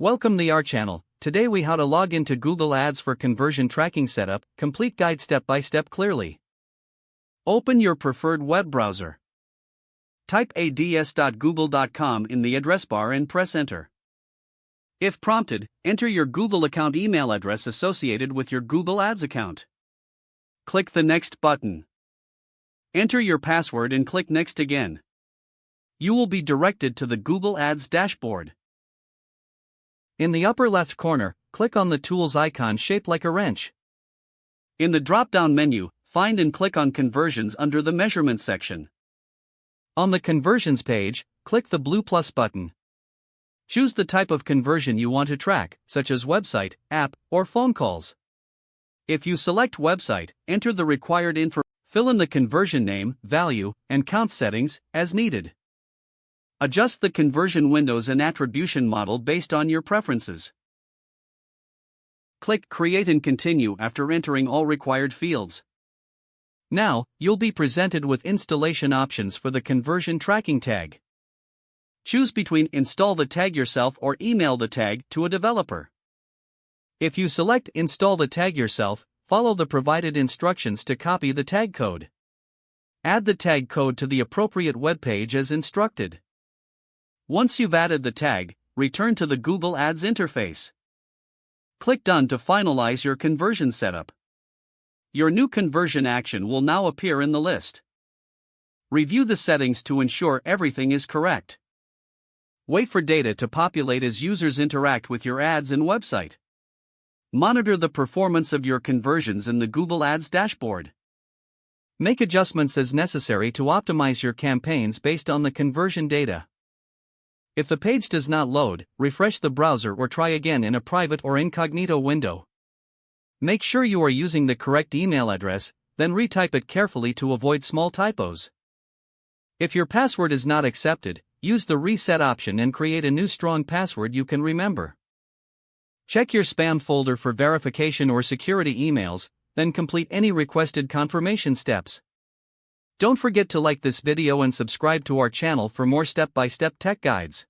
Welcome to our channel. Today we how to log into Google Ads for conversion tracking setup, complete guide step by step clearly. Open your preferred web browser. Type ads.google.com in the address bar and press enter. If prompted, enter your Google account email address associated with your Google Ads account. Click the next button. Enter your password and click next again. You will be directed to the Google Ads dashboard. In the upper left corner, click on the tools icon shaped like a wrench. In the drop-down menu, find and click on Conversions under the Measurement section. On the Conversions page, click the blue plus button. Choose the type of conversion you want to track, such as website, app, or phone calls. If you select website, enter the required info. Fill in the conversion name, value, and count settings, as needed. Adjust the conversion windows and attribution model based on your preferences. Click Create and Continue after entering all required fields. Now, you'll be presented with installation options for the conversion tracking tag. Choose between install the tag yourself or email the tag to a developer. If you select Install the tag yourself, follow the provided instructions to copy the tag code. Add the tag code to the appropriate web page as instructed. Once you've added the tag, return to the Google Ads interface. Click Done to finalize your conversion setup. Your new conversion action will now appear in the list. Review the settings to ensure everything is correct. Wait for data to populate as users interact with your ads and website. Monitor the performance of your conversions in the Google Ads dashboard. Make adjustments as necessary to optimize your campaigns based on the conversion data. If the page does not load, refresh the browser or try again in a private or incognito window. Make sure you are using the correct email address, then retype it carefully to avoid small typos. If your password is not accepted, use the reset option and create a new strong password you can remember. Check your spam folder for verification or security emails, then complete any requested confirmation steps. Don't forget to like this video and subscribe to our channel for more step-by-step tech guides.